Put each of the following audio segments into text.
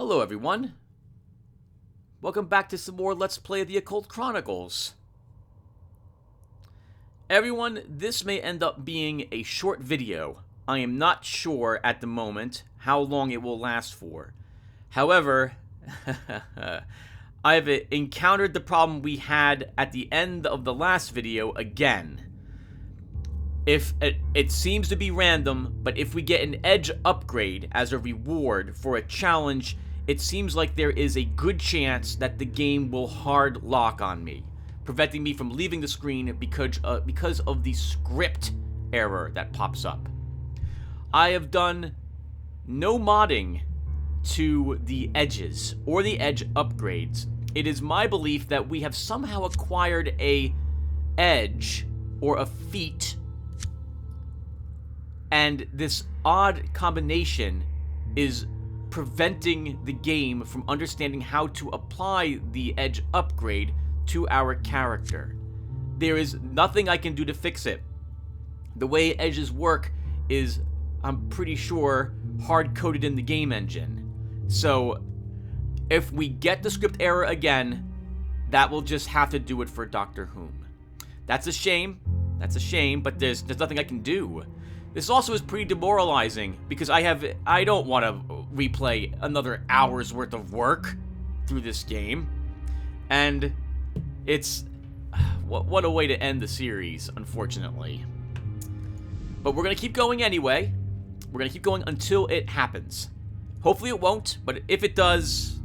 Hello everyone. Welcome back to some more Let's Play the Occult Chronicles. Everyone, this may end up being a short video. I am not sure at the moment how long it will last for. However, I have encountered the problem we had at the end of the last video again. If it seems to be random, but if we get an edge upgrade as a reward for a challenge, it seems like there is a good chance that the game will hard lock on me, preventing me from leaving the screen because of the script error that pops up. I have done no modding to the edges or the edge upgrades. It is my belief that we have somehow acquired a edge or a feat, and this odd combination is preventing the game from understanding how to apply the edge upgrade to our character. There is nothing I can do to fix it. The way edges work is, I'm pretty sure, hard-coded in the game engine. So, if we get the script error again, that will just have to do it for Doctor Whom. That's a shame. That's a shame, but there's nothing I can do. This also is pretty demoralizing, because I don't want to replay another hour's worth of work through this game. And it's... what a way to end the series, unfortunately. But we're going to keep going anyway. We're going to keep going until it happens. Hopefully it won't, but if it does,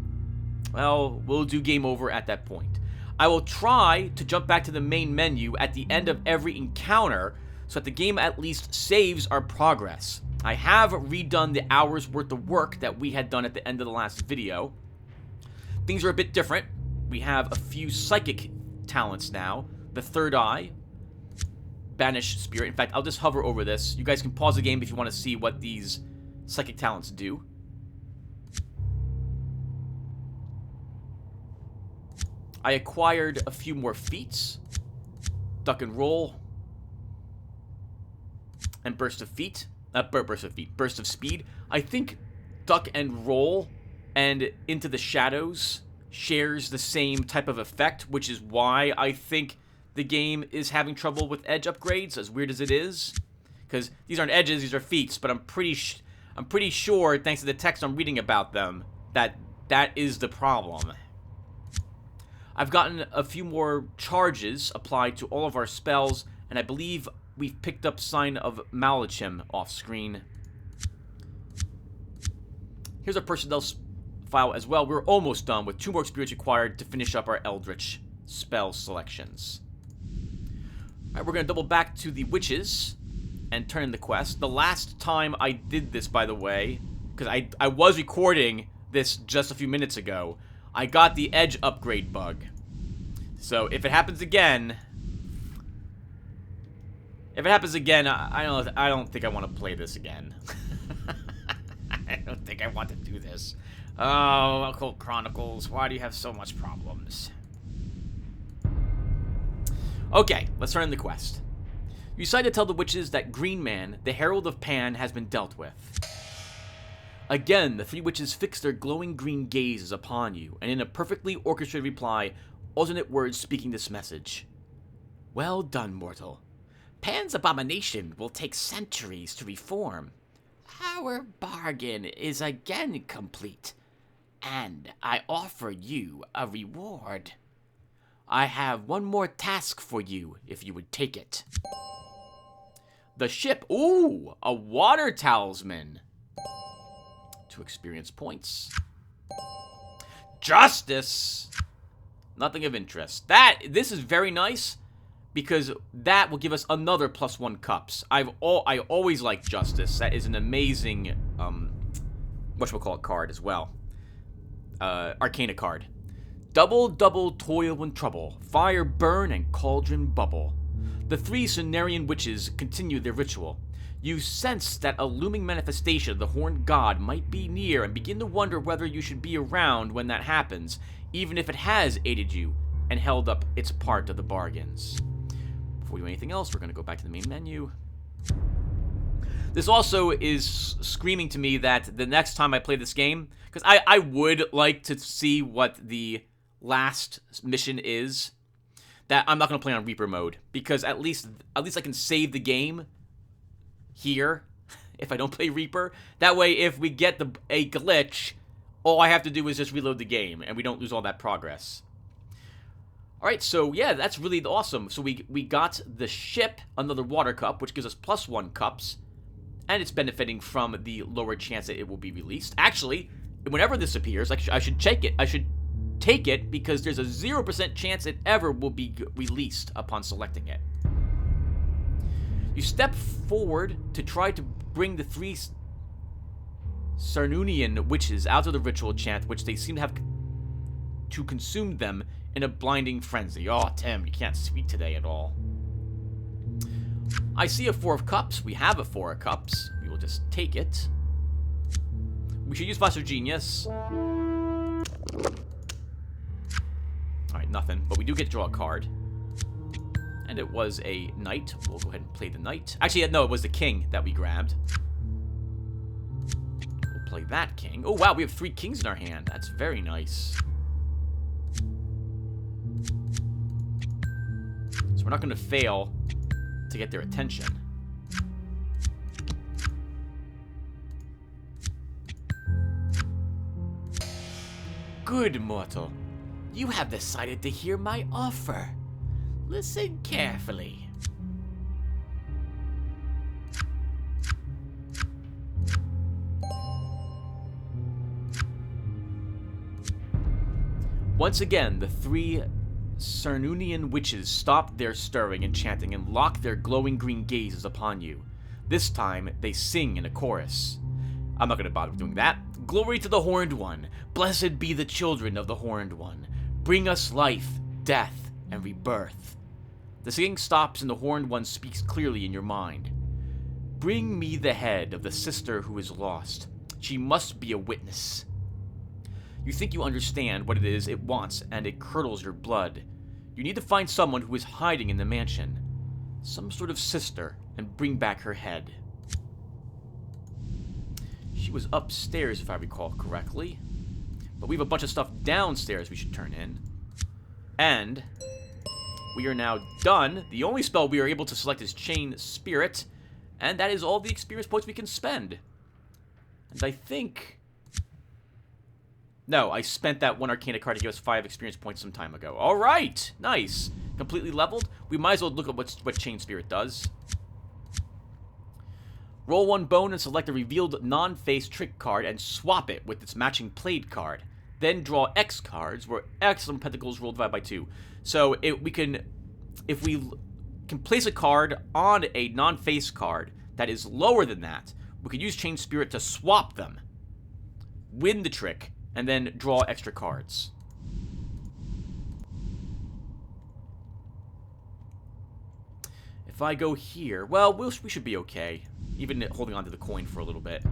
well, we'll do game over at that point. I will try to jump back to the main menu at the end of every encounter, so that the game at least saves our progress. I have redone the hours worth of work that we had done at the end of the last video. Things are a bit different. We have a few psychic talents now. The third eye, banish spirit. In fact, I'll just hover over this. You guys can pause the game if you want to see what these psychic talents do. I acquired a few more feats. Duck and roll. And burst of speed. I think duck and roll and into the shadows shares the same type of effect, which is why I think the game is having trouble with edge upgrades, as weird as it is. Because these aren't edges, these are feats, but I'm pretty sure, thanks to the text I'm reading about them, that is the problem. I've gotten a few more charges applied to all of our spells, and I believe we've picked up sign of Malachim off screen. Here's our personnel file as well. We're almost done with 2 more experience required to finish up our eldritch spell selections. Alright, we're going to double back to the witches and turn in the quest. The last time I did this, by the way, because I was recording this just a few minutes ago, I got the edge upgrade bug. So if it happens again... I don't think I want to play this again. I don't think I want to do this. Oh, Occult Chronicles, why do you have so much problems? Okay, let's turn in the quest. You decide to tell the witches that Green Man, the Herald of Pan, has been dealt with. Again, the 3 witches fix their glowing green gazes upon you, and in a perfectly orchestrated reply, alternate words speaking this message. Well done, mortal. Pan's abomination will take centuries to reform. Our bargain is again complete, and I offer you a reward. I have one more task for you, if you would take it. The ship. Ooh, a water talisman. 2 experience points. Justice. Nothing of interest. This is very nice, because that will give us another +1 cups. I always like Justice. That is an amazing, whatchamacallit card as well. Arcana card. Double toil and trouble. Fire burn and cauldron bubble. The 3 Cenarian witches continue their ritual. You sense that a looming manifestation of the horned god might be near and begin to wonder whether you should be around when that happens, even if it has aided you and held up its part of the bargains. Before we do anything else, we're going to go back to the main menu. This also is screaming to me that the next time I play this game, Because I would like to see what the last mission is. That I'm not going to play on Reaper mode. Because at least I can save the game here if I don't play Reaper. That way, if we get a glitch, all I have to do is just reload the game, and we don't lose all that progress. Alright, so yeah, that's really awesome. So we got the ship, another water cup, which gives us +1 cups, and it's benefiting from the lower chance that it will be released. Actually, whenever this appears, I should check it. I should take it, because there's a 0% chance it ever will be released upon selecting it. You step forward to try to bring the 3 Sarnunian witches out of the ritual chant, which they seem to have to consume them in a blinding frenzy. Oh, Tim, you can't speak today at all. I see a 4 of cups. We have a 4 of cups. We will just take it. We should use Vassal Genius. Alright, nothing. But we do get to draw a card. And it was a knight. We'll go ahead and play the knight. Actually, no, it was the king that we grabbed. We'll play that king. Oh, wow, we have 3 kings in our hand. That's very nice. So we're not going to fail to get their attention. Good mortal. You have decided to hear my offer. Listen carefully. Once again, the 3 Sarnunian witches stop their stirring and chanting and lock their glowing green gazes upon you. This time, they sing in a chorus. I'm not going to bother doing that. Glory to the Horned One. Blessed be the children of the Horned One. Bring us life, death, and rebirth. The singing stops and the Horned One speaks clearly in your mind. Bring me the head of the sister who is lost. She must be a witness. You think you understand what it is it wants, and it curdles your blood. You need to find someone who is hiding in the mansion. Some sort of sister, and bring back her head. She was upstairs, if I recall correctly. But we have a bunch of stuff downstairs we should turn in. And we are now done. The only spell we are able to select is Chain Spirit. And that is all the experience points we can spend. And I think... No, I spent that 1 Arcana card to give us 5 experience points some time ago. Alright! Nice! Completely leveled. We might as well look at what Chain Spirit does. Roll 1 bone and select a revealed non-face trick card and swap it with its matching played card. Then draw X cards, where X on Pentacles roll divided by 2. So if we can place a card on a non-face card that is lower than that, we could use Chain Spirit to swap them, win the trick, and then draw extra cards. If I go here, well, we should be okay. Even holding onto the coin for a little bit.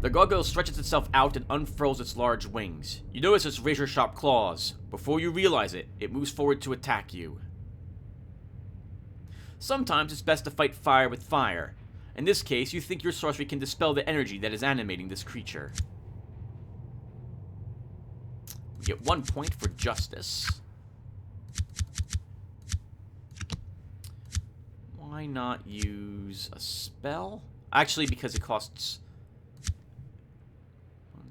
The gargoyle stretches itself out and unfurls its large wings. You notice its razor-sharp claws. Before you realize it, it moves forward to attack you. Sometimes it's best to fight fire with fire. In this case, you think your sorcery can dispel the energy that is animating this creature. We get 1 point for justice. Why not use a spell? Actually, because it costs...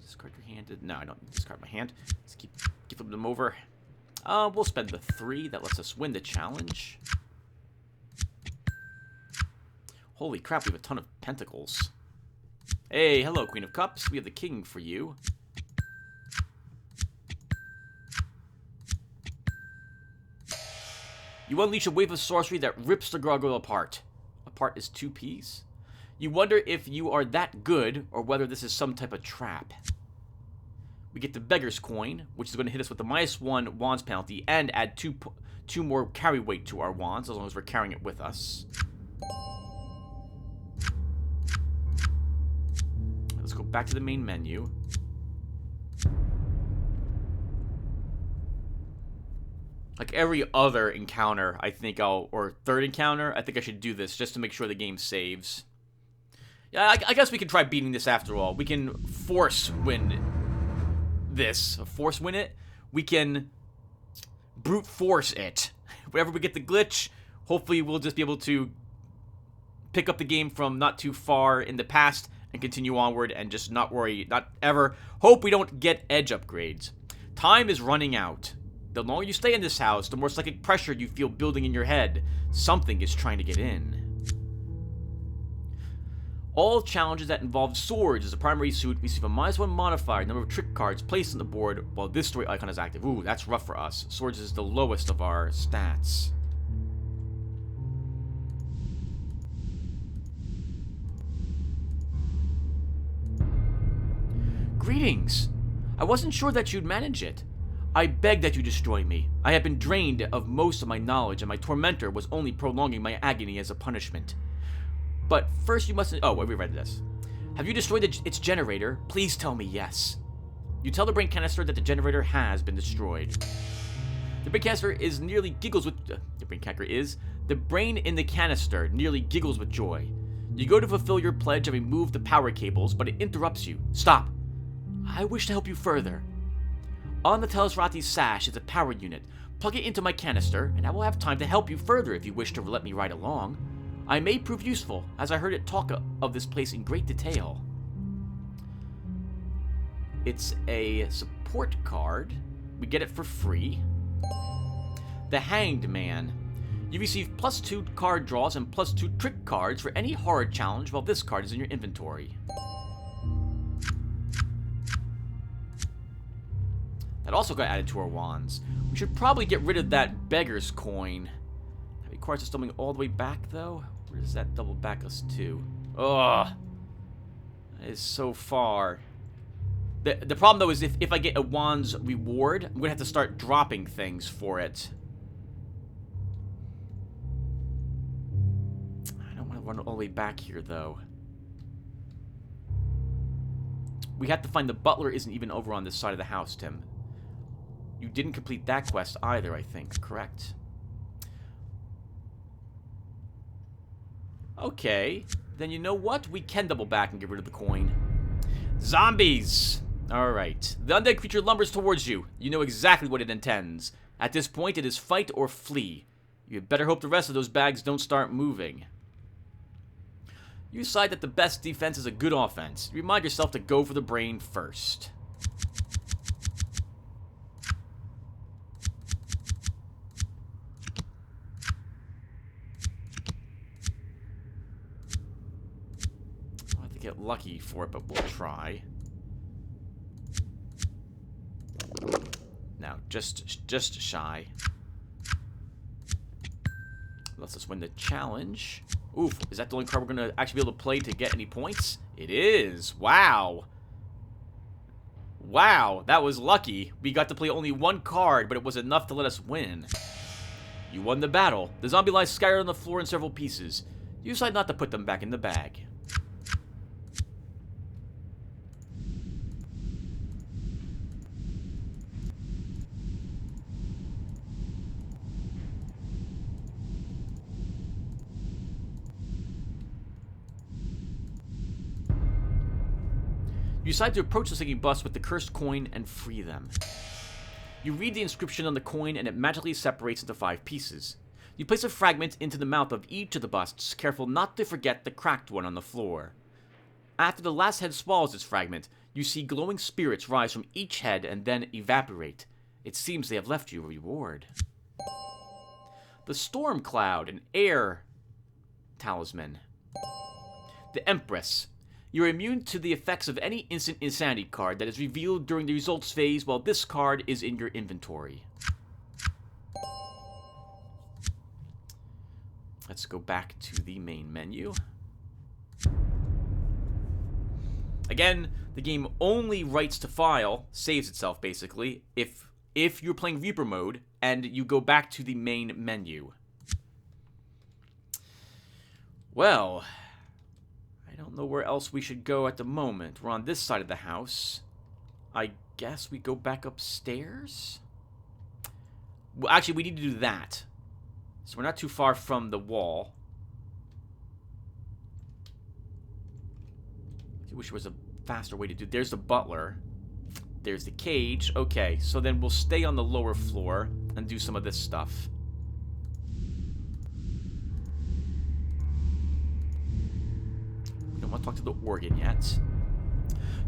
Discard your hand. No, I don't discard my hand. Let's keep flipping them over. We'll spend the 3. That lets us win the challenge. Holy crap, we have a ton of pentacles. Hey, hello, Queen of Cups. We have the king for you. You unleash a wave of sorcery that rips the gargoyle apart. Apart is 2 Ps. You wonder if you are that good, or whether this is some type of trap. We get the Beggar's Coin, which is going to hit us with the -1 wands penalty, and add 2 more carry weight to our wands, as long as we're carrying it with us. Let's go back to the main menu. Like every other encounter, I think or third encounter, I think I should do this just to make sure the game saves. Yeah, I guess we can try beating this after all. We can force win this. Force win it. We can brute force it. Whenever we get the glitch, hopefully we'll just be able to pick up the game from not too far in the past and continue onward and just not worry, not ever. Hope we don't get edge upgrades. Time is running out. The longer you stay in this house, the more psychic pressure you feel building in your head. Something is trying to get in. All challenges that involve swords as a primary suit receive a -1 modifier number of trick cards placed on the board while this story icon is active. Ooh, that's rough for us. Swords is the lowest of our stats. Greetings. I wasn't sure that you'd manage it. I beg that you destroy me. I have been drained of most of my knowledge, and my tormentor was only prolonging my agony as a punishment. But first you must... Oh, we read this. Have you destroyed its generator? Please tell me yes. You tell the brain canister that the generator has been destroyed. The brain canister is nearly giggles with... the brain in the canister nearly giggles with joy. You go to fulfill your pledge and remove the power cables, but it interrupts you. Stop. I wish to help you further. On the Telesrati sash is a power unit. Plug it into my canister, and I will have time to help you further if you wish to let me ride along. I may prove useful, as I heard it talk of this place in great detail. It's a support card. We get it for free. The Hanged Man. You receive +2 card draws and +2 trick cards for any horror challenge while this card is in your inventory. That also got added to our wands. We should probably get rid of that beggar's coin. That requires us stumbling all the way back, though. Where does that double back us to? Ugh. That is so far. The problem, though, is if I get a wand's reward, I'm going to have to start dropping things for it. I don't want to run all the way back here, though. We have to find the butler isn't even over on this side of the house, Tim. You didn't complete that quest either, I think, correct? Okay, then you know what? We can double back and get rid of the coin. Zombies! Alright, the undead creature lumbers towards you. You know exactly what it intends. At this point, it is fight or flee. You had better hope the rest of those bags don't start moving. You decide that the best defense is a good offense. You remind yourself to go for the brain first. Get lucky for it, but we'll try. Now, just shy. Let's just win the challenge. Oof, is that the only card we're gonna actually be able to play to get any points? It is. Wow. Wow, that was lucky. We got to play only one card, but it was enough to let us win. You won the battle. The zombie lies scattered on the floor in several pieces. You decide not to put them back in the bag. You decide to approach the sinking bus with the cursed coin and free them. You read the inscription on the coin and it magically separates into 5 pieces. You place a fragment into the mouth of each of the busts, careful not to forget the cracked one on the floor. After the last head swallows its fragment, you see glowing spirits rise from each head and then evaporate. It seems they have left you a reward. The Storm Cloud, an air talisman. The Empress. You're immune to the effects of any instant insanity card that is revealed during the results phase while this card is in your inventory. Let's go back to the main menu. Again, the game only writes to file, saves itself basically, if you're playing Reaper mode and you go back to the main menu. Well, I don't know where else we should go at the moment. We're on this side of the house. I guess we go back upstairs? Well, actually, we need to do that. So we're not too far from the wall. wish there was a faster way to do it. There's the butler. There's the cage. Okay, so then we'll stay on the lower floor and do some of this stuff. We don't want to talk to the organ yet.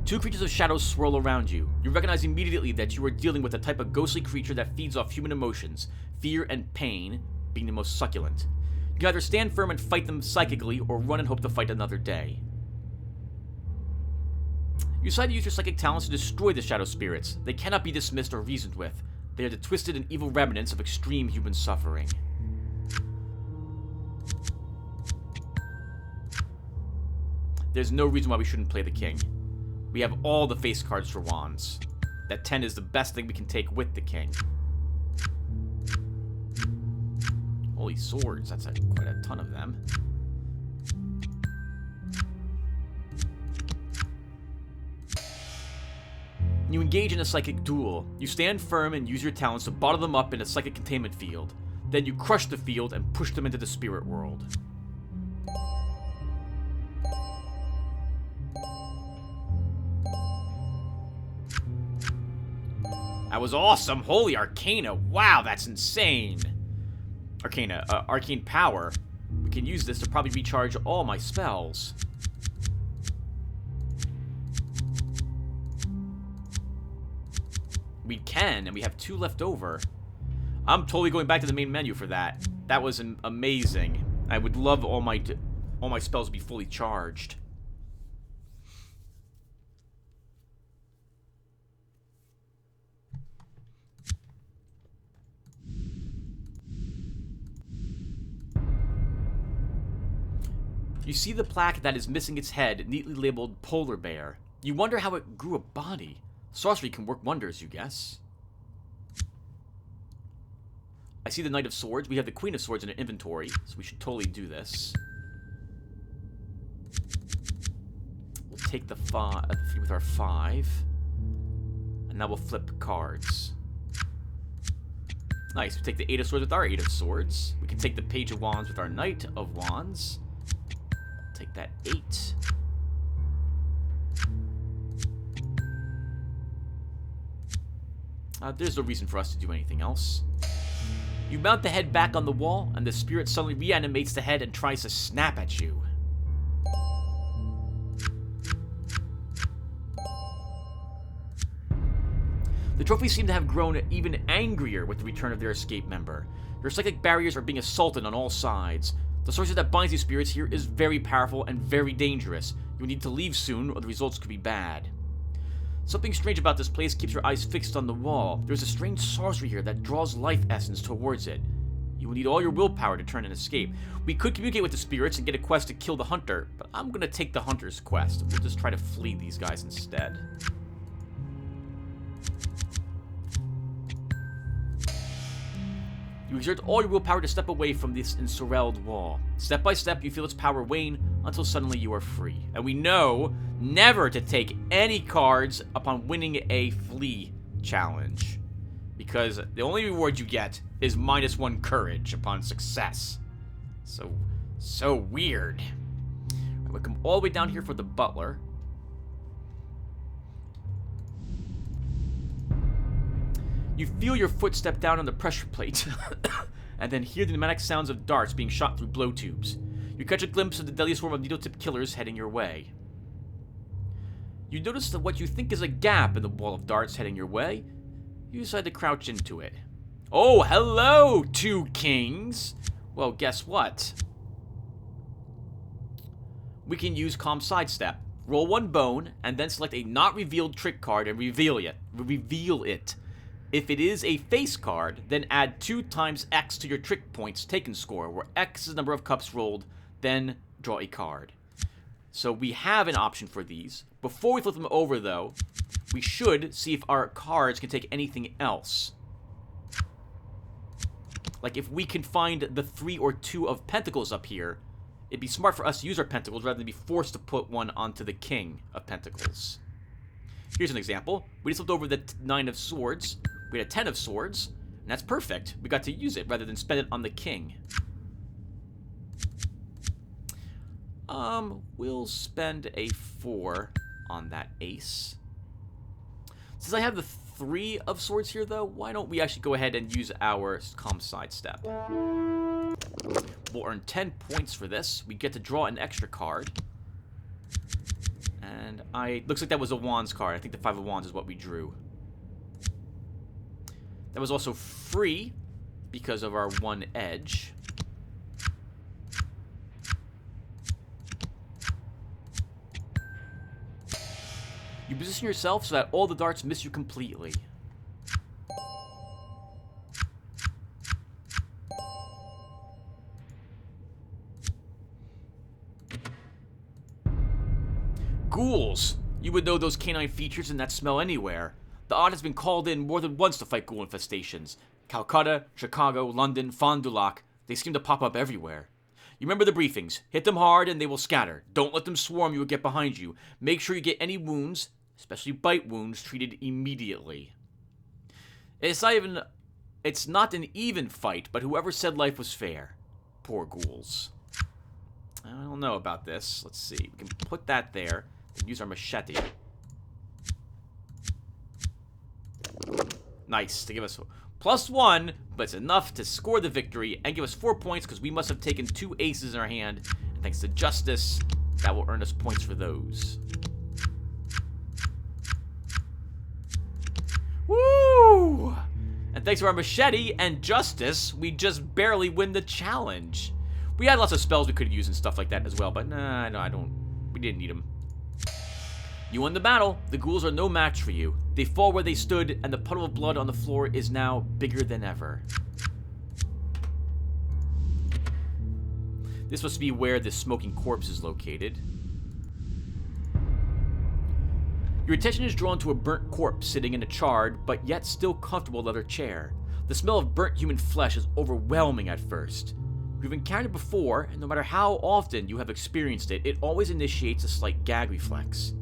Two creatures of shadows swirl around you. You recognize immediately that you are dealing with a type of ghostly creature that feeds off human emotions, fear and pain being the most succulent. You can either stand firm and fight them psychically, or run and hope to fight another day. You decide to use your psychic talents to destroy the shadow spirits. They cannot be dismissed or reasoned with. They are the twisted and evil remnants of extreme human suffering. There's no reason why we shouldn't play the king. We have all the face cards for wands. That 10 is the best thing we can take with the king. Holy swords, that's quite a ton of them. You engage in a psychic duel. You stand firm and use your talents to bottle them up in a psychic containment field. Then you crush the field and push them into the spirit world. That was awesome! Holy Arcana! Wow, that's insane! Arcane Power. We can use this to probably recharge all my spells. We can, and we have 2 left over. I'm totally going back to the main menu for that. That was amazing. I would love all my spells to be fully charged. You see the plaque that is missing its head, neatly labeled Polar Bear. You wonder how it grew a body. Sorcery can work wonders, you guess. I see the Knight of Swords. We have the Queen of Swords in our inventory, so we should totally do this. We'll take the 3 with our 5. And now we'll flip cards. Nice. We take the 8 of Swords with our 8 of Swords. We can take the Page of Wands with our Knight of Wands. Take that 8. There's no reason for us to do anything else. You mount the head back on the wall, and the spirit suddenly reanimates the head and tries to snap at you. The trophies seem to have grown even angrier with the return of their escape member. Your psychic barriers are being assaulted on all sides. The sorcery that binds these spirits here is very powerful and very dangerous. You need to leave soon, or the results could be bad. Something strange about this place keeps your eyes fixed on the wall. There's a strange sorcery here that draws life essence towards it. You will need all your willpower to turn and escape. We could communicate with the spirits and get a quest to kill the hunter, but I'm going to take the hunter's quest. We'll just try to flee these guys instead. You exert all your willpower to step away from this ensorrelled wall. Step by step, you feel its power wane until suddenly you are free. And we know never to take any cards upon winning a flee challenge, because the only reward you get is -1 courage upon success. So weird. Right, we come all the way down here for the butler. You feel your foot step down on the pressure plate, and then hear the pneumatic sounds of darts being shot through blow tubes. You catch a glimpse of the deadly swarm of needle-tipped killers heading your way. You notice that what you think is a gap in the wall of darts heading your way. You decide to crouch into it. Oh, hello, 2 kings! Well, guess what? We can use Calm Sidestep. Roll 1 bone, and then select a not revealed trick card and reveal it. If it is a face card, then add 2 times X to your trick points taken score, where X is the number of cups rolled, then draw a card. So we have an option for these. Before we flip them over, though, we should see if our cards can take anything else. Like if we can find the 3 or 2 of Pentacles up here, it'd be smart for us to use our Pentacles rather than be forced to put one onto the King of Pentacles. Here's an example. We just flipped over the 9 of Swords. We had a 10 of Swords, and that's perfect. We got to use it rather than spend it on the King. We'll spend a 4 on that ace. Since I have the 3 of swords here, though, why don't we actually go ahead and use our calm sidestep? We'll earn 10 points for this. We get to draw an extra card. And looks like that was a wands card. I think the 5 of wands is what we drew. That was also free because of our 1 edge. You position yourself so that all the darts miss you completely. Ghouls! You would know those canine features and that smell anywhere. The Odd has been called in more than once to fight ghoul infestations. Calcutta, Chicago, London, Fond du Lac, they seem to pop up everywhere. You remember the briefings. Hit them hard and they will scatter. Don't let them swarm you or get behind you. Make sure you get any wounds, especially bite wounds, treated immediately. It's not an even fight, but whoever said life was fair. Poor ghouls. I don't know about this. Let's see. We can put that there. Use our machete. Nice, to give us +1, but it's enough to score the victory and give us 4 points because we must have taken 2 aces in our hand. And thanks to Justice, that will earn us points for those. Woo! And thanks to our machete and Justice, we just barely win the challenge. We had lots of spells we could use and stuff like that as well, but nah, no, we didn't need them. You won the battle. The ghouls are no match for you. They fall where they stood, and the puddle of blood on the floor is now bigger than ever. This must be where the smoking corpse is located. Your attention is drawn to a burnt corpse sitting in a charred, but yet still comfortable leather chair. The smell of burnt human flesh is overwhelming at first. You've encountered it before, and no matter how often you have experienced it, it always initiates a slight gag reflex.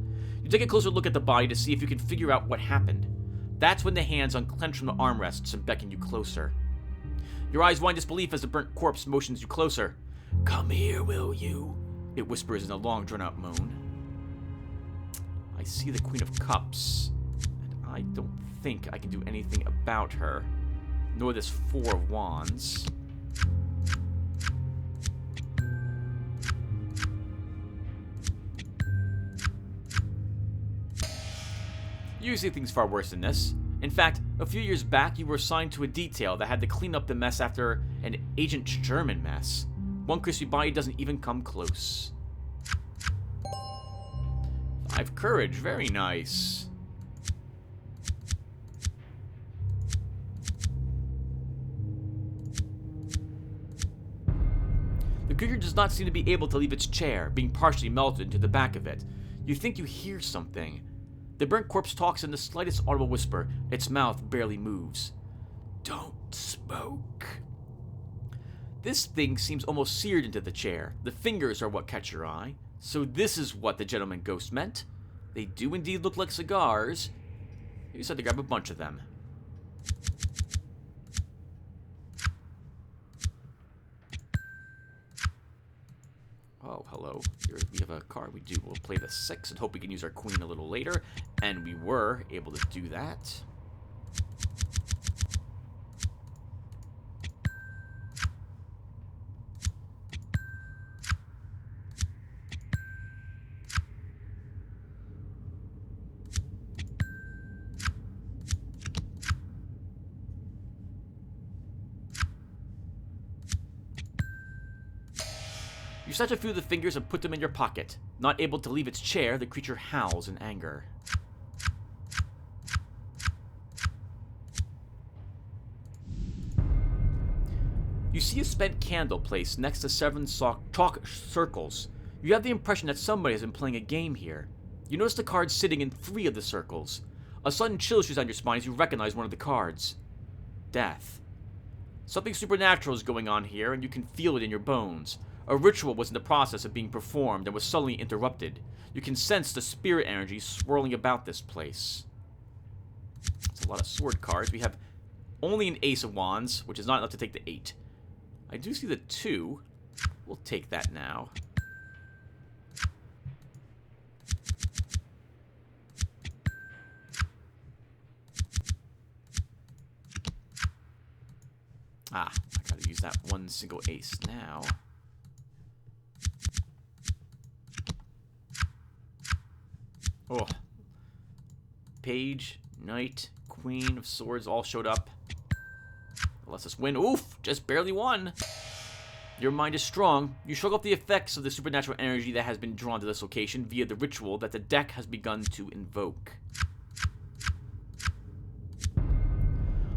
You take a closer look at the body to see if you can figure out what happened. That's when the hands unclench from the armrests and beckon you closer. Your eyes wide in disbelief as the burnt corpse motions you closer. "Come here, will you?" it whispers in a long, drawn-out moan. I see the Queen of Cups, and I don't think I can do anything about her, nor this 4 of Wands. You see things far worse than this. In fact, a few years back, you were assigned to a detail that had to clean up the mess after an Agent German mess. One crispy body doesn't even come close. 5 courage, very nice. The creature does not seem to be able to leave its chair, being partially melted into the back of it. You think you hear something. The burnt corpse talks in the slightest audible whisper. Its mouth barely moves. "Don't smoke." This thing seems almost seared into the chair. The fingers are what catch your eye. So this is what the gentleman ghost meant. They do indeed look like cigars. You just had to grab a bunch of them. Oh, hello. Here we have a card. We'll play the 6 and hope we can use our queen a little later. And we were able to do that. You snatch a few of the fingers and put them in your pocket. Not able to leave its chair, the creature howls in anger. You see a spent candle placed next to 7 chalk circles. You have the impression that somebody has been playing a game here. You notice the cards sitting in 3 of the circles. A sudden chill shoots down your spine as you recognize one of the cards. Death. Something supernatural is going on here, and you can feel it in your bones. A ritual was in the process of being performed and was suddenly interrupted. You can sense the spirit energy swirling about this place. That's a lot of sword cards. We have only an Ace of Wands, which is not enough to take the 8. I do see the 2. We'll take that now. I gotta use that one single ace now. Oh. Page, knight, queen of swords all showed up. Let's us win. Oof! Just barely won. Your mind is strong. You shrug off the effects of the supernatural energy that has been drawn to this location via the ritual that the deck has begun to invoke.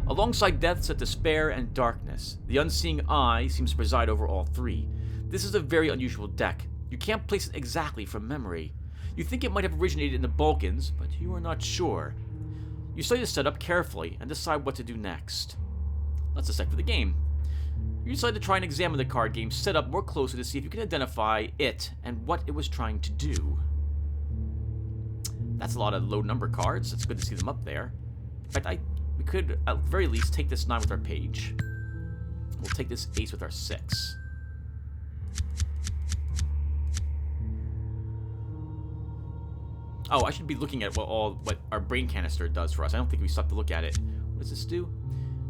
Alongside death sit despair and darkness. The unseeing eye seems to preside over all three. This is a very unusual deck. You can't place it exactly from memory. You think it might have originated in the Balkans, but you are not sure. You study the setup carefully and decide what to do next. Let's decide for the game. You decide to try and examine the card game setup more closely to see if you can identify it and what it was trying to do. That's a lot of low number cards. It's good to see them up there. In fact, we could, at the very least, take this 9 with our page. We'll take this ace with our 6. Oh, I should be looking at what our brain canister does for us. I don't think we stopped to look at it. What does this do?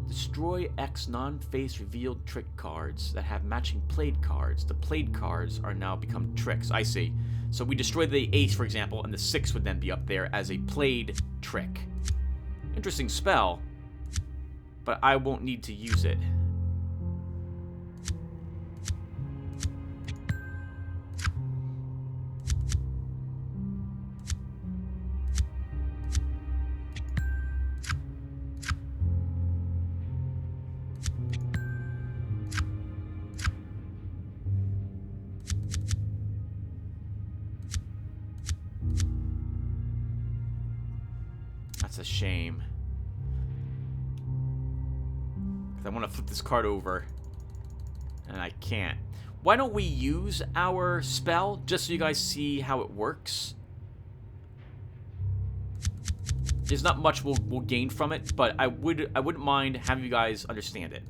Destroy X non-face revealed trick cards that have matching played cards. The played cards are now become tricks. I see. So we destroy the ace, for example, and the 6 would then be up there as a played trick. Interesting spell, but I won't need to use it. That's a shame. I want to flip this card over, and I can't. Why don't we use our spell just so you guys see how it works? There's not much we'll gain from it, but I wouldn't mind having you guys understand it.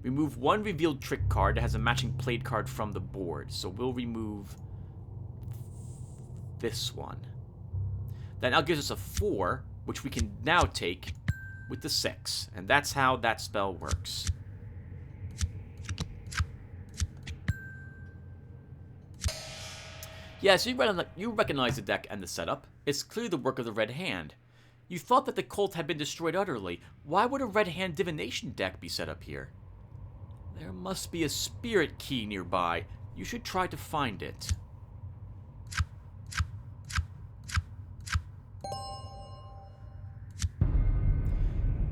Remove one revealed trick card that has a matching played card from the board. So we'll remove this one. That now gives us a 4, which we can now take with the 6. And that's how that spell works. Yeah, so you recognize the deck and the setup. It's clearly the work of the Red Hand. You thought that the cult had been destroyed utterly. Why would a Red Hand divination deck be set up here? There must be a spirit key nearby. You should try to find it.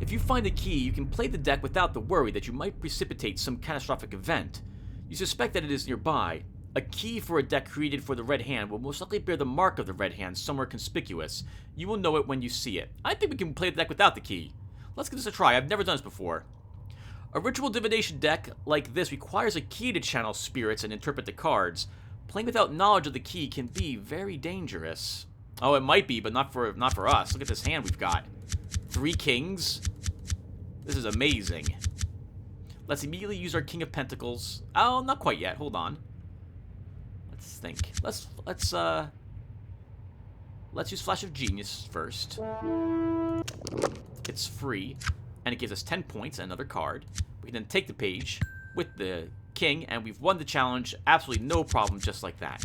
If you find the key, you can play the deck without the worry that you might precipitate some catastrophic event. You suspect that it is nearby. A key for a deck created for the Red Hand will most likely bear the mark of the Red Hand somewhere conspicuous. You will know it when you see it. I think we can play the deck without the key. Let's give this a try. I've never done this before. A ritual divination deck like this requires a key to channel spirits and interpret the cards. Playing without knowledge of the key can be very dangerous. Oh, it might be, but not for us. Look at this hand we've got. 3 kings. This is amazing. Let's immediately use our King of Pentacles. Oh, not quite yet. Hold on. Let's think. Let's use Flash of Genius first. It's free, and it gives us 10 points and another card. We can then take the page with the king, and we've won the challenge. Absolutely no problem, just like that.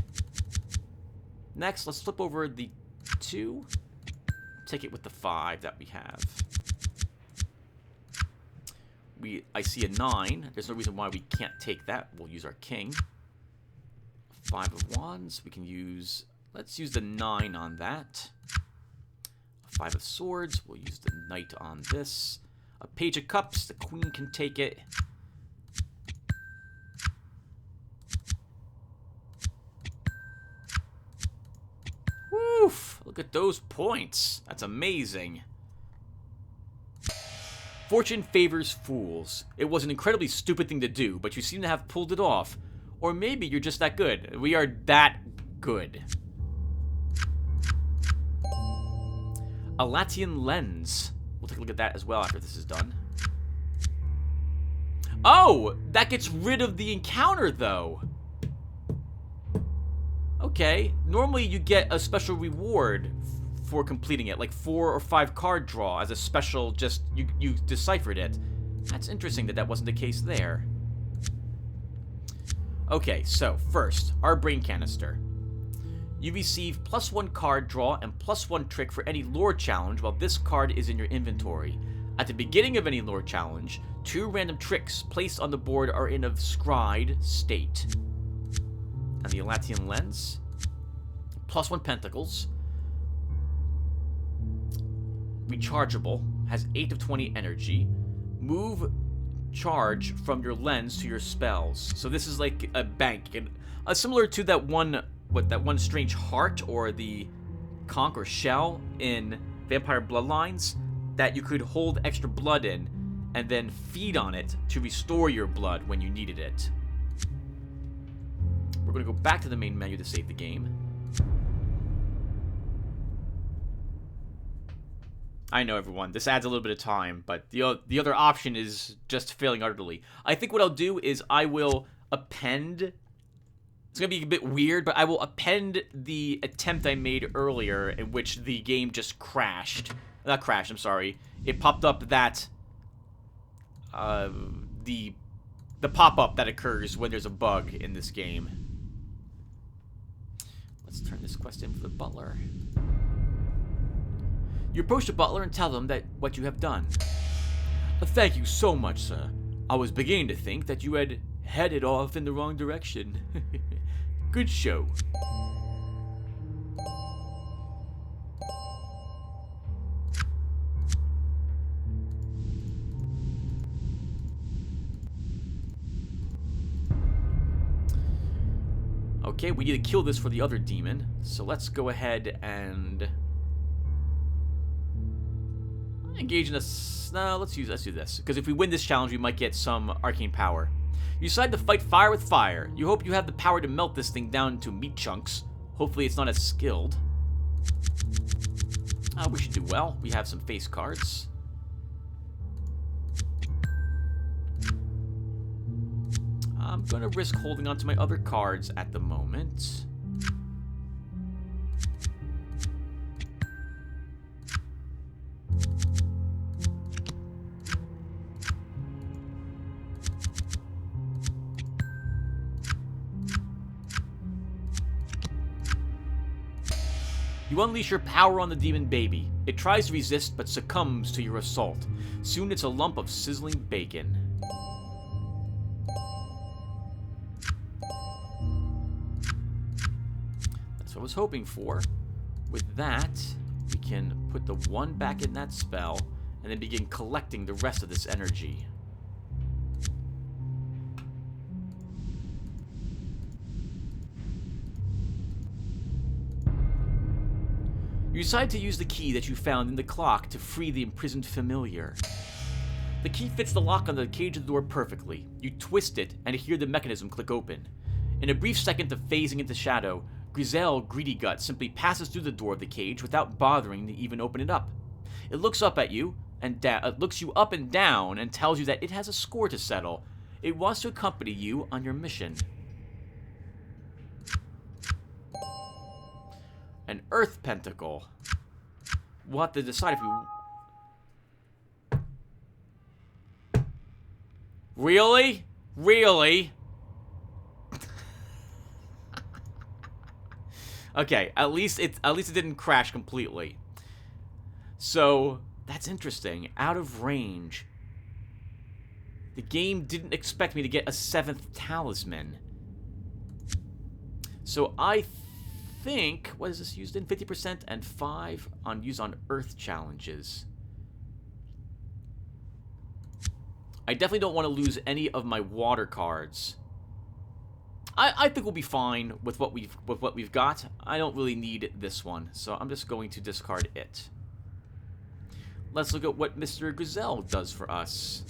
Next, let's flip over the 2. Take it with the 5 that we have. I see a 9. There's no reason why we can't take that. We'll use our king. 5 of wands. We can use... Let's use the 9 on that. A 5 of swords. We'll use the knight on this. A page of cups. The queen can take it. Woof! Look at those points. That's amazing. Fortune favors fools. It was an incredibly stupid thing to do, but you seem to have pulled it off. Or maybe you're just that good. We are that good. A Latian lens. We'll take a look at that as well after this is done. Oh! That gets rid of the encounter, though. Okay. Normally you get a special reward for completing it, like 4 or 5 card draw as a special, just you deciphered it. That's interesting that that wasn't the case there. Okay, so first, our brain canister. You receive +1 card draw and +1 trick for any lore challenge while this card is in your inventory. At the beginning of any lore challenge, 2 random tricks placed on the board are in a scryed state. And the Elatian lens, +1 pentacles, rechargeable, has 8 of 20 energy, move charge from your lens to your spells. So this is like a bank, and similar to that one strange heart or the conch or shell in Vampire Bloodlines that you could hold extra blood in and then feed on it to restore your blood when you needed it. We're going to go back to the main menu to save the game. I know, everyone, this adds a little bit of time, but the other option is just failing utterly. I think what I'll do is I will append... It's going to be a bit weird, but I will append the attempt I made earlier in which the game just crashed. Not crashed, I'm sorry. It popped up that... the pop-up that occurs when there's a bug in this game. Let's turn this quest in for the butler. You approach the butler and tell them that what you have done. Thank you so much, sir. I was beginning to think that you had headed off in the wrong direction. Good show. Okay, we need to kill this for the other demon, so let's go ahead and engage in a... No, let's do this, because if we win this challenge, we might get some arcane power. You decide to fight fire with fire. You hope you have the power to melt this thing down into meat chunks. Hopefully it's not as skilled. We should do well. We have some face cards. I'm gonna risk holding on to my other cards at the moment. You unleash your power on the demon baby. It tries to resist, but succumbs to your assault. Soon it's a lump of sizzling bacon. That's what I was hoping for. With that, we can put the 1 back in that spell, and then begin collecting the rest of this energy. You decide to use the key that you found in the clock to free the imprisoned familiar. The key fits the lock on the cage of the door perfectly. You twist it and hear the mechanism click open. In a brief second of phasing into shadow, Grizel Greedy Gut simply passes through the door of the cage without bothering to even open it up. It looks up at you and looks you up and down and tells you that it has a score to settle. It wants to accompany you on your mission. An Earth Pentacle. We'll have to decide if we... Really? Really? Okay, at least it didn't crash completely. So, that's interesting. Out of range. The game didn't expect me to get a 7th talisman. So I think, what is this used in? 50% and 5 on used on Earth challenges. I definitely don't want to lose any of my water cards. I think we'll be fine with what we've got. I don't really need this one, so I'm just going to discard it. Let's look at what Mr. Gazelle does for us.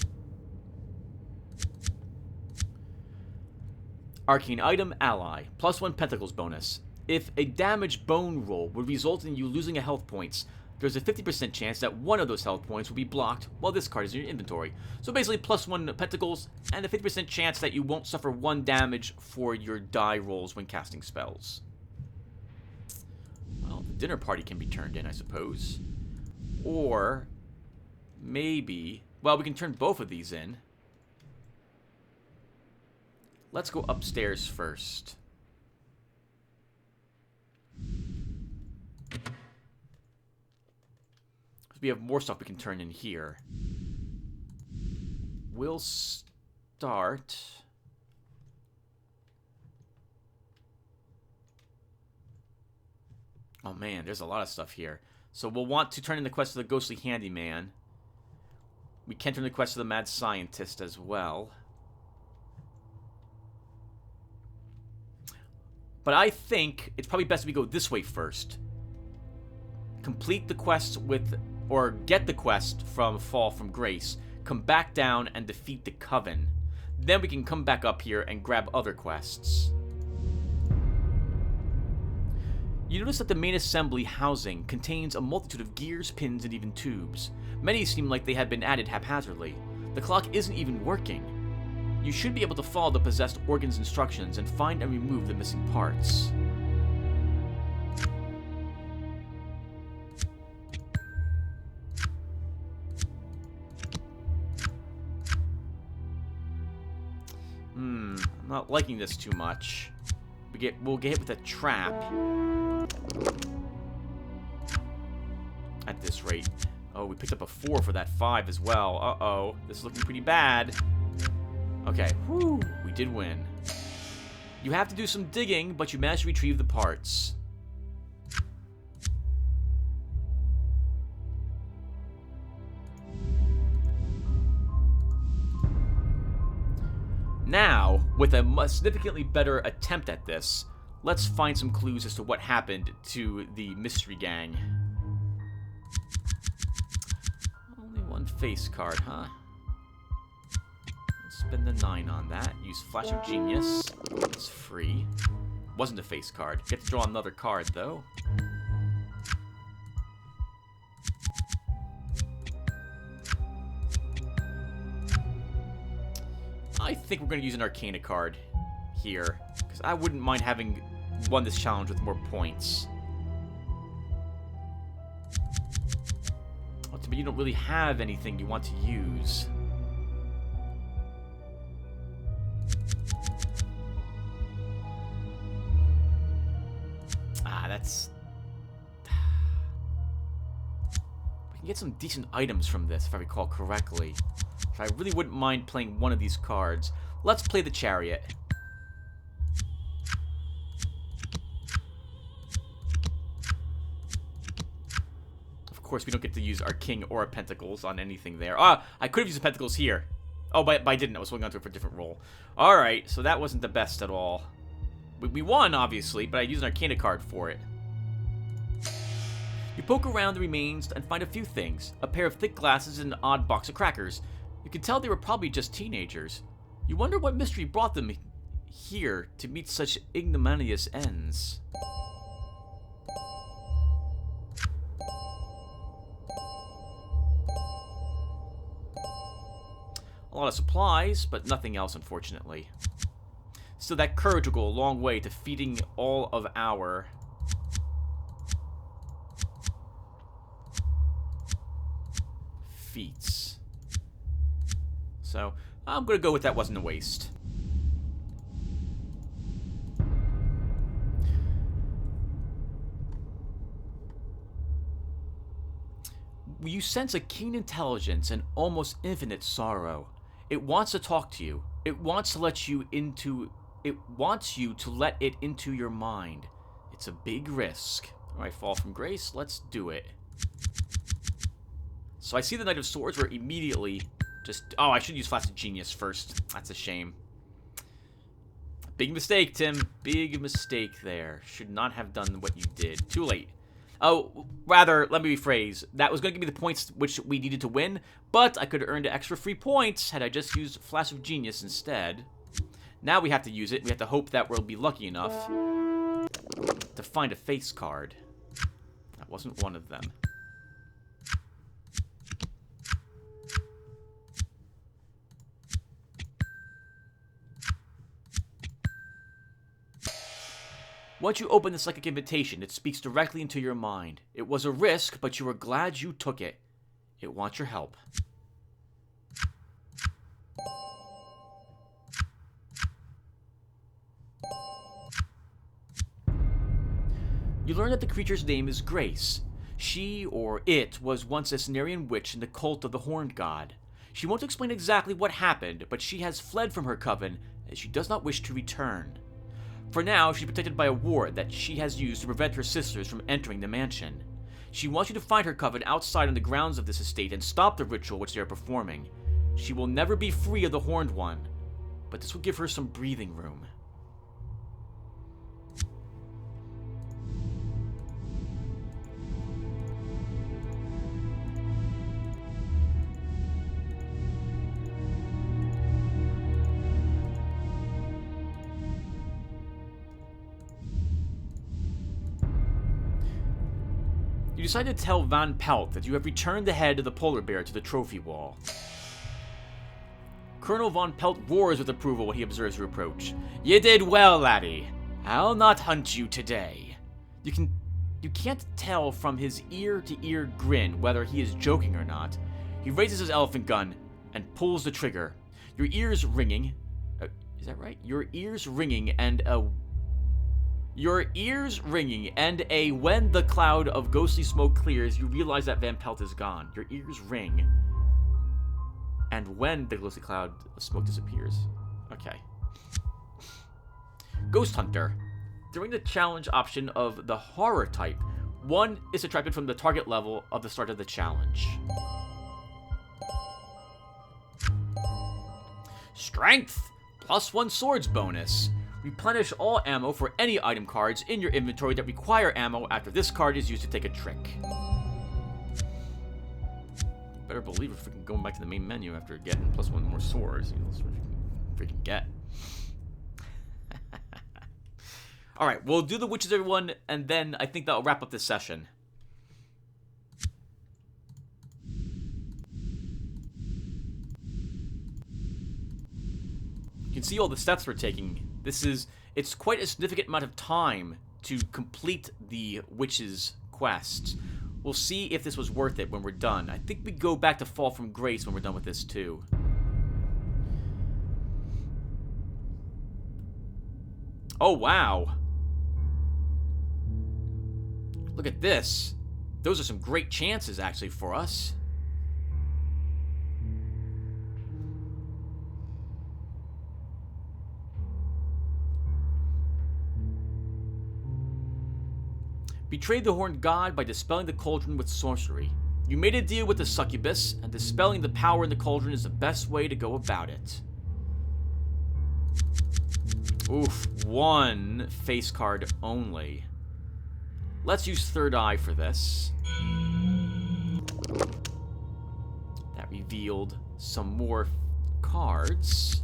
Arcane item, ally, +1 pentacles bonus. If a damaged bone roll would result in you losing a health points, there's a 50% chance that one of those health points will be blocked while this card is in your inventory. So basically +1 pentacles and a 50% chance that you won't suffer 1 damage for your die rolls when casting spells. Well, dinner party can be turned in, I suppose. Or maybe... Well, we can turn both of these in. Let's go upstairs first. We have more stuff we can turn in here. We'll start... Oh man, there's a lot of stuff here. So we'll want to turn in the quest of the Ghostly Handyman. We can turn the quest of the Mad Scientist as well. But I think it's probably best if we go this way first. Complete the quest with... Or get the quest from Fall from Grace. Come back down and defeat the Coven. Then we can come back up here and grab other quests. You notice that the main assembly housing contains a multitude of gears, pins, and even tubes. Many seem like they had been added haphazardly. The clock isn't even working. You should be able to follow the possessed organ's instructions and find and remove the missing parts. I'm not liking this too much. We'll get hit with a trap. At this rate. Oh, we picked up a 4 for that 5 as well. Uh-oh. This is looking pretty bad. Okay. Whew. We did win. You have to do some digging, but you managed to retrieve the parts. Now, with a significantly better attempt at this, let's find some clues as to what happened to the mystery gang. Only one face card, huh? Let's spend the 9 on that. Use Flash of Genius. It's free. Wasn't a face card. Get to draw another card, though. I think we're going to use an Arcana card here, because I wouldn't mind having won this challenge with more points. Ultimately, you don't really have anything you want to use. That's... We can get some decent items from this, if I recall correctly. So I really wouldn't mind playing one of these cards. Let's play the Chariot. Of course, we don't get to use our King or our Pentacles on anything there. I could have used the Pentacles here. Oh, but I didn't. I was holding on to it for a different role. Alright, so that wasn't the best at all. We won, obviously, but I used an Arcana card for it. You poke around the remains and find a few things. A pair of thick glasses and an odd box of crackers. You can tell they were probably just teenagers. You wonder what mystery brought them here to meet such ignominious ends. A lot of supplies, but nothing else, unfortunately. So that courage will go a long way to feeding all of our... feats. So, I'm going to go with that wasn't a waste. You sense a keen intelligence and almost infinite sorrow. It wants to talk to you. It wants to let you into... It wants you to let it into your mind. It's a big risk. Alright, Fall from Grace, let's do it. So I see the Knight of Swords where immediately just... Oh, I should use Flash of Genius first. That's a shame. Big mistake, Tim. Big mistake there. Should not have done what you did. Too late. Oh, rather, let me rephrase. That was going to give me the points which we needed to win, but I could have earned extra free points had I just used Flash of Genius instead. Now we have to use it. We have to hope that we'll be lucky enough to find a face card. That wasn't one of them. Once you open the psychic invitation, it speaks directly into your mind. It was a risk, but you are glad you took it. It wants your help. You learn that the creature's name is Grace. She, or it, was once a Cenarian witch in the cult of the Horned God. She won't explain exactly what happened, but she has fled from her coven, as she does not wish to return. For now, she's protected by a ward that she has used to prevent her sisters from entering the mansion. She wants you to find her coven outside on the grounds of this estate and stop the ritual which they are performing. She will never be free of the Horned One, but this will give her some breathing room. You decide to tell Van Pelt that you have returned the head of the polar bear to the trophy wall. Colonel Von Pelt roars with approval when he observes your approach. "You did well, laddie. I'll not hunt you today." You can't tell from his ear-to-ear grin whether he is joking or not. He raises his elephant gun and pulls the trigger. Your ears ringing. Is that right? Your ears ringing and a when the cloud of ghostly smoke clears, you realize that Van Pelt is gone. Your ears ring. And when the ghostly cloud of smoke disappears. Okay. Ghost Hunter. During the challenge option of the horror type, 1 is subtracted from the target level of the start of the challenge. Strength! +1 swords bonus. Replenish all ammo for any item cards in your inventory that require ammo after this card is used to take a trick. Better believe we're freaking going back to the main menu after getting +1 more swords. You know, that's what you can freaking get. Alright, we'll do the witches, everyone, and then I think that'll wrap up this session. You can see all the steps we're taking. It's quite a significant amount of time to complete the witch's quests. We'll see if this was worth it when we're done. I think we go back to Fall from Grace when we're done with this too. Oh, wow. Look at this. Those are some great chances, actually, for us. Betrayed the Horned God by dispelling the cauldron with sorcery. You made a deal with the succubus, and dispelling the power in the cauldron is the best way to go about it. Oof, 1 face card only. Let's use Third Eye for this. That revealed some more cards.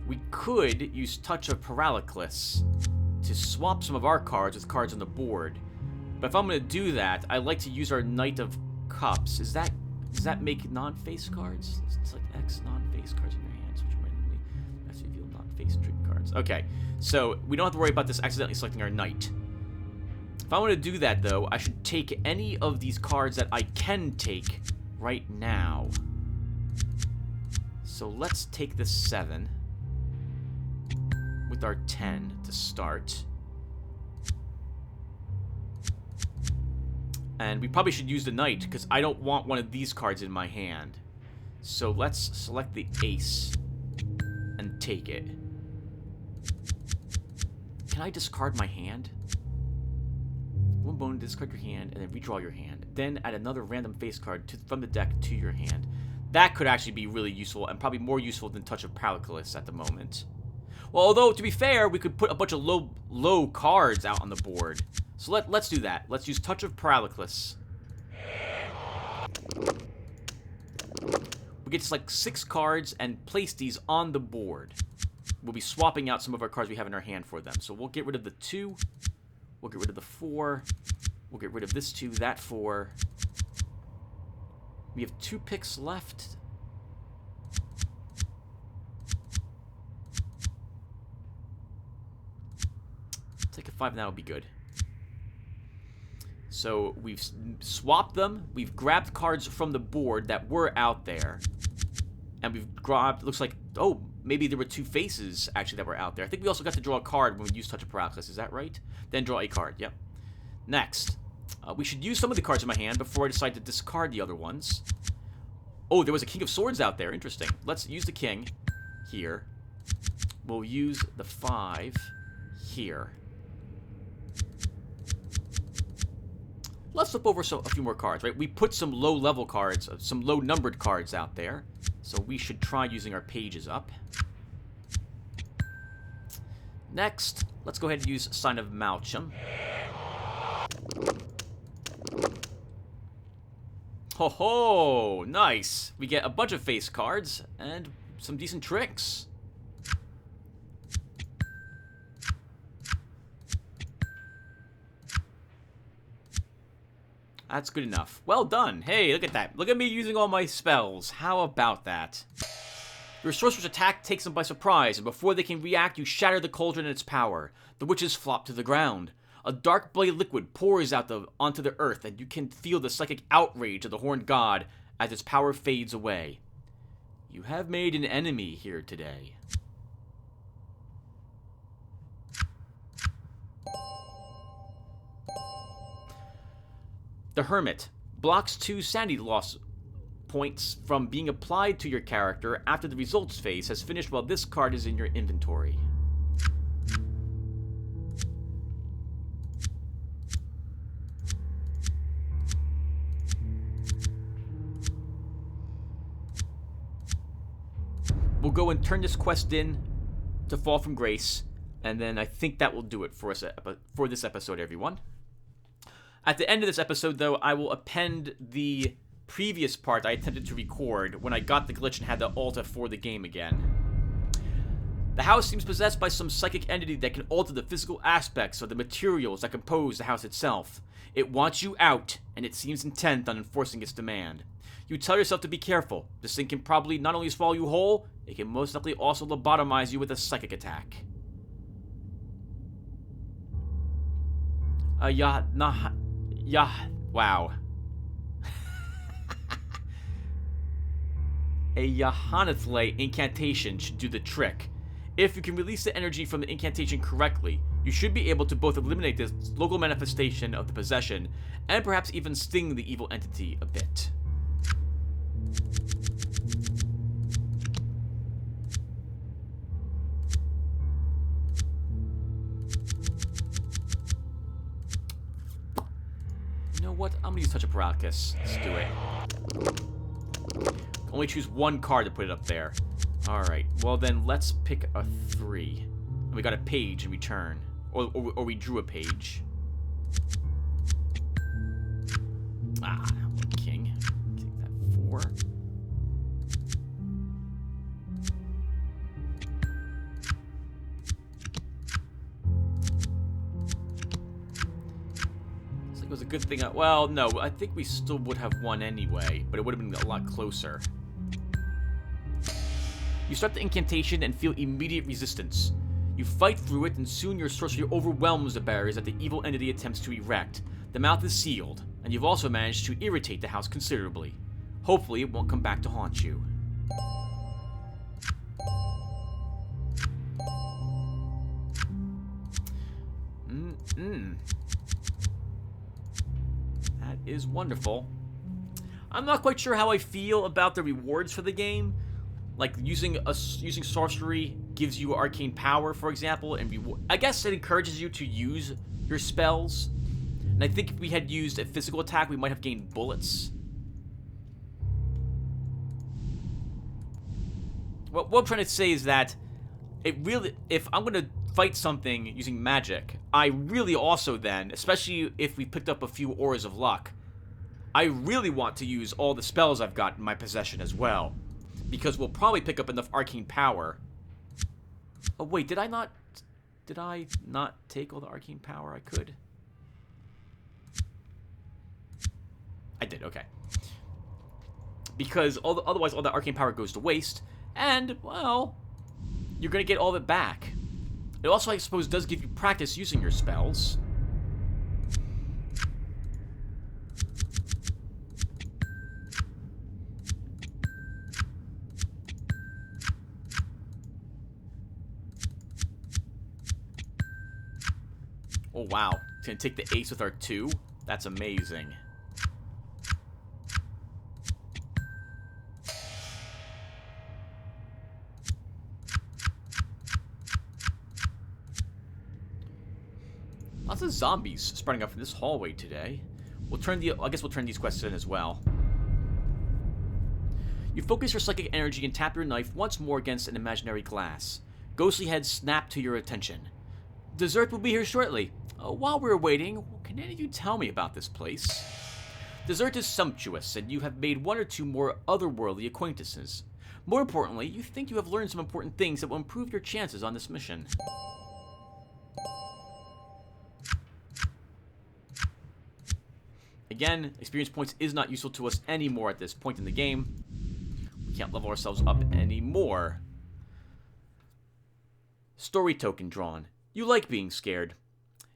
We could use Touch of Paralysis to swap some of our cards with cards on the board. But if I'm going to do that, I like to use our Knight of Cups. Does that make non-face cards? Select X non-face cards in your hands, which randomly has reveal non-face trick cards. Okay, so we don't have to worry about this accidentally selecting our Knight. If I want to do that, though, I should take any of these cards that I can take right now. So let's take the 7 with our 10 to start. And we probably should use the Knight, because I don't want one of these cards in my hand. So let's select the Ace and take it. Can I discard my hand? 1 bone, discard your hand, and then redraw your hand. Then add another random face card from the deck to your hand. That could actually be really useful, and probably more useful than Touch of Paralysis at the moment. Well, although, to be fair, we could put a bunch of low cards out on the board. So let's do that. Let's use Touch of Paralysis. We get to select 6 cards and place these on the board. We'll be swapping out some of our cards we have in our hand for them. So we'll get rid of the 2 We'll get rid of the 4. We'll get rid of this 2, that 4. We have 2 picks left. Take a 5 and that'll be good. So we've swapped them. We've grabbed cards from the board that were out there. And we've grabbed, looks like, oh, maybe there were 2 faces actually that were out there. I think we also got to draw a card when we used Touch of Paralysis. Is that right? Then draw a card. Yep. Next. We should use some of the cards in my hand before I decide to discard the other ones. Oh, there was a King of Swords out there. Interesting. Let's use the King here. We'll use the 5 here. Let's flip over a few more cards, right? We put some low-level cards, some low-numbered cards out there. So we should try using our pages up. Next, let's go ahead and use Sign of Malchum. Ho ho! Nice! We get a bunch of face cards and some decent tricks. That's good enough. Well done. Hey, look at that. Look at me using all my spells. How about that? Your sorcerer's attack takes them by surprise, and before they can react, you shatter the cauldron and its power. The witches flop to the ground. A dark bloody liquid pours out onto the earth, and you can feel the psychic outrage of the horned god as its power fades away. You have made an enemy here today. The Hermit blocks 2 sanity loss points from being applied to your character after the results phase has finished while this card is in your inventory. We'll go and turn this quest in to Fall from Grace, and then I think that will do it for us for this episode, everyone. At the end of this episode, though, I will append the previous part I attempted to record when I got the glitch and had the alta for the game again. The house seems possessed by some psychic entity that can alter the physical aspects of the materials that compose the house itself. It wants you out, and it seems intent on enforcing its demand. You tell yourself to be careful. This thing can probably not only swallow you whole, it can most likely also lobotomize you with a psychic attack. Wow. A Yahanathle incantation should do the trick. If you can release the energy from the incantation correctly, you should be able to both eliminate this local manifestation of the possession and perhaps even sting the evil entity a bit. You know what? I'm gonna use Touch of Paralysis. Let's do it. Only choose one card to put it up there. Alright, well then let's pick a 3. And we got a page in return. Or we drew a page. King. Take that 4. It was a good thing. Well, no, I think we still would have won anyway, but it would have been a lot closer. You start the incantation and feel immediate resistance. You fight through it, and soon your sorcery overwhelms the barriers that the evil entity attempts to erect. The mouth is sealed, and you've also managed to irritate the house considerably. Hopefully, it won't come back to haunt you. That is wonderful. I'm not quite sure how I feel about the rewards for the game. Like using sorcery gives you arcane power, for example, and I guess it encourages you to use your spells. And I think if we had used a physical attack, we might have gained bullets. What I'm trying to say is that if I'm going to fight something using magic, I really also then, especially if we picked up a few auras of luck, I really want to use all the spells I've got in my possession as well. Because we'll probably pick up enough arcane power. Oh wait, did I not take all the arcane power I could? I did, okay. Because otherwise all that arcane power goes to waste, and, well, you're going to get all of it back. It also, I suppose, does give you practice using your spells. Oh, wow. It's going to take the ace with our 2. That's amazing. Lots of zombies spreading up from this hallway today. I guess we'll turn these quests in as well. You focus your psychic energy and tap your knife once more against an imaginary glass. Ghostly heads snap to your attention. Dessert will be here shortly. While we're waiting, can any of you tell me about this place? Dessert is sumptuous, and you have made 1 or 2 more otherworldly acquaintances. More importantly, you think you have learned some important things that will improve your chances on this mission. Again, experience points is not useful to us anymore at this point in the game. We can't level ourselves up anymore. Story token drawn. You like being scared.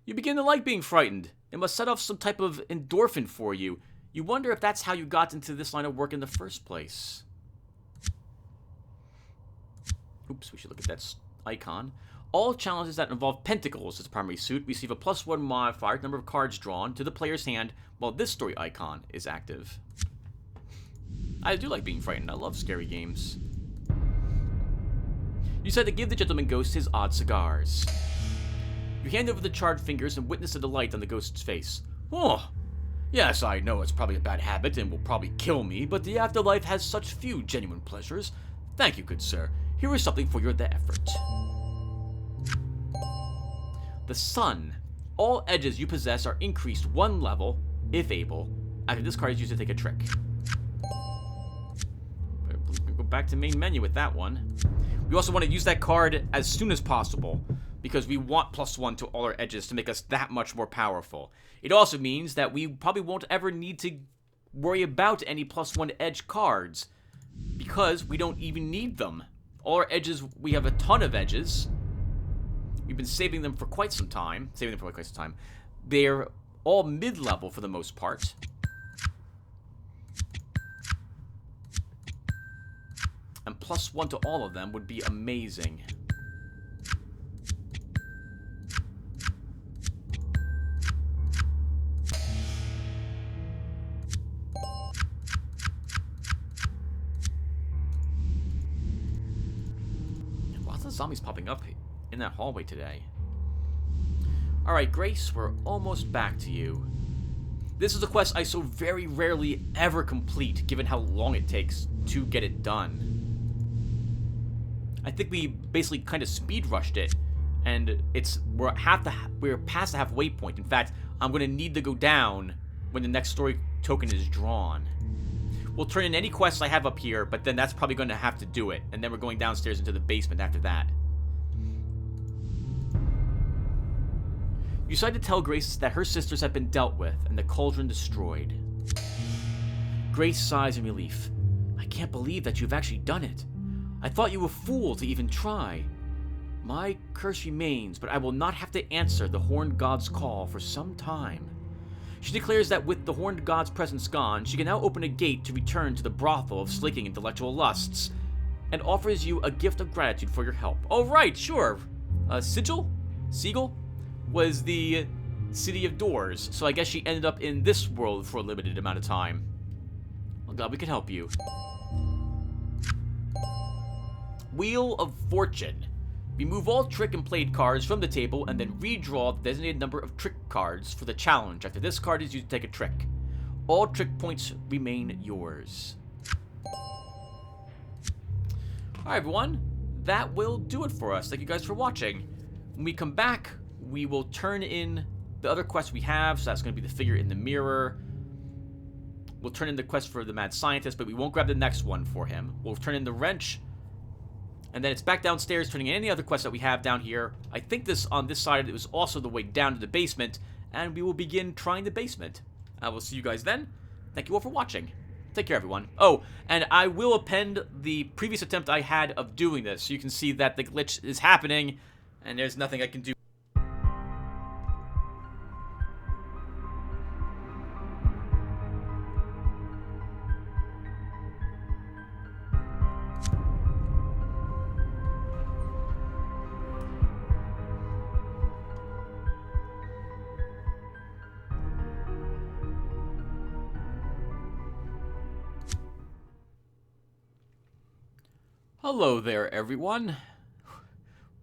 You begin to like being frightened. It must set off some type of endorphin for you. You wonder if that's how you got into this line of work in the first place. Oops, we should look at that icon. All challenges that involve pentacles as a primary suit receive a +1 modifier to the number of cards drawn to the player's hand while this story icon is active. I do like being frightened. I love scary games. You decide to give the gentleman ghost his odd cigars. You hand over the charred fingers and witness the delight on the ghost's face. Oh, yes, I know it's probably a bad habit and will probably kill me, but the afterlife has such few genuine pleasures. Thank you, good sir. Here is something for your effort. The sun. All edges you possess are increased 1 level, if able, after this card is used to take a trick. Go back to main menu with that one. We also want to use that card as soon as possible, because we want +1 to all our edges to make us that much more powerful. It also means that we probably won't ever need to worry about any +1 edge cards, because we don't even need them. All our edges, we have a ton of edges. We've been saving them for quite some time. They're all mid-level for the most part. And +1 to all of them would be amazing. Lots of zombies popping up in that hallway today. Alright, Grace, we're almost back to you. This is a quest I so very rarely ever complete, given how long it takes to get it done. I think we basically kind of speed rushed it, and we're past the halfway point. In fact, I'm going to need to go down when the next story token is drawn. We'll turn in any quests I have up here, but then that's probably going to have to do it, and then we're going downstairs into the basement after that. You decide to tell Grace that her sisters have been dealt with and the cauldron destroyed. Grace sighs in relief. I can't believe that you've actually done it. I thought you a fool to even try. My curse remains, but I will not have to answer the Horned God's call for some time. She declares that with the Horned God's presence gone, she can now open a gate to return to the brothel of slaking intellectual lusts, and offers you a gift of gratitude for your help. Oh, right, sure. Seagull? Was the City of Doors, so I guess she ended up in this world for a limited amount of time. Well, God, we can help you. Wheel of Fortune. Remove all trick and played cards from the table and then redraw the designated number of trick cards for the challenge after this card is used to take a trick. All trick points remain yours. Alright everyone, that will do it for us. Thank you guys for watching. When we come back, we will turn in the other quests we have, so that's going to be the figure in the mirror. We'll turn in the quest for the mad scientist, but we won't grab the next one for him. We'll turn in the wrench, and then it's back downstairs, turning in any other quests that we have down here. I think on this side, it was also the way down to the basement, and we will begin trying the basement. I will see you guys then. thank you all for watching. Take care, everyone. Oh, and I will append the previous attempt I had of doing this, so you can see that the glitch is happening, and there's nothing I can do. Hello there, everyone.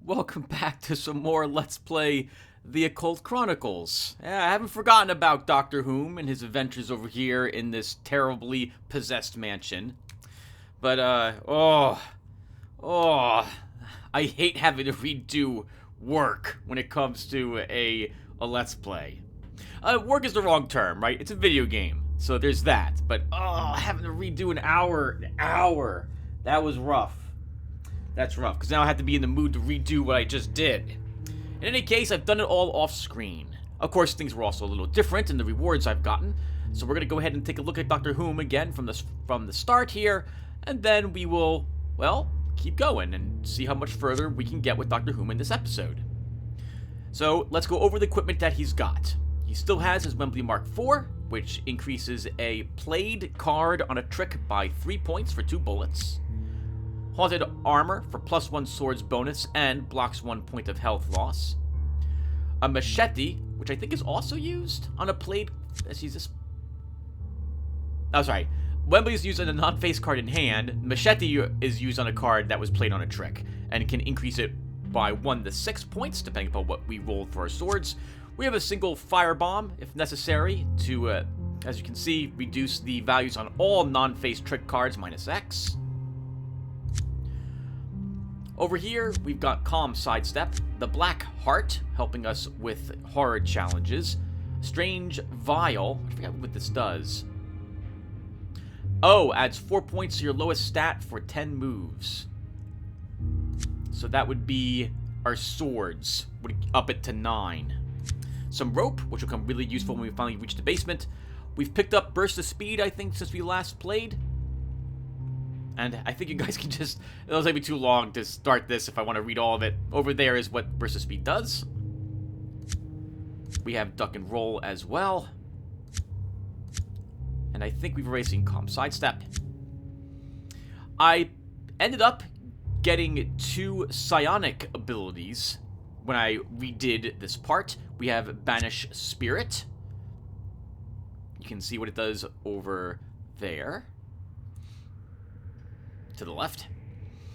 Welcome back to some more Let's Play the Occult Chronicles. I haven't forgotten about Dr. Whom and his adventures over here in this terribly possessed mansion. But, I hate having to redo work when it comes to a Let's Play. Work is the wrong term, right? It's a video game, so there's that. But, having to redo an hour, that was rough. That's rough, because now I have to be in the mood to redo what I just did. In any case, I've done it all off screen. Of course, things were also a little different in the rewards I've gotten, so we're going to go ahead and take a look at Dr. Whom again from the start here, and then we will, well, keep going and see how much further we can get with Dr. Whom in this episode. So, let's go over the equipment that he's got. He still has his Wembley Mark IV, which increases a played card on a trick by 3 points for 2 bullets. Haunted Armor for +1 swords bonus and blocks 1 point of health loss. A Machete, which I think is also used on a played... Let's use this... Oh, sorry. Wembley is used on a non-face card in hand. Machete is used on a card that was played on a trick, and can increase it by 1 to 6 points, depending upon what we rolled for our swords. We have a single Firebomb, if necessary, to, as you can see, reduce the values on all non-face trick cards minus X. Over here, we've got Calm Sidestep, the Black Heart, helping us with horror challenges, Strange Vial, I forgot what this does. Oh, adds 4 points to your lowest stat for 10 moves. So that would be our swords, would up it to 9. Some Rope, which will come really useful when we finally reach the basement. We've picked up Burst of Speed, I think, since we last played. And I think you guys can just... It'll take me too long to start this if I want to read all of it. Over there is what Burst of Speed does. We have Duck and Roll as well. And I think we've already seen Calm Sidestep. I ended up getting 2 psionic abilities when I redid this part. We have Banish Spirit. You can see what it does over there. To the left.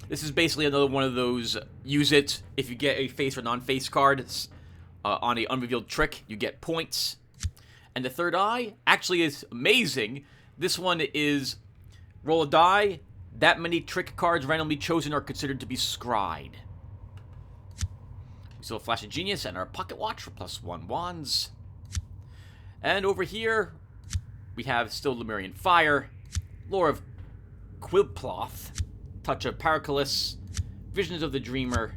This is basically another one of those use it if you get a face or non-face card on a unrevealed trick, you get points. And the third eye actually is amazing. This one is roll a die, that many trick cards randomly chosen are considered to be scryed. We still have Flash of Genius and our Pocket Watch for +1 wands. And over here we have still Lemurian Fire, Lore of Quilploth, Touch of Paraculus, Visions of the Dreamer,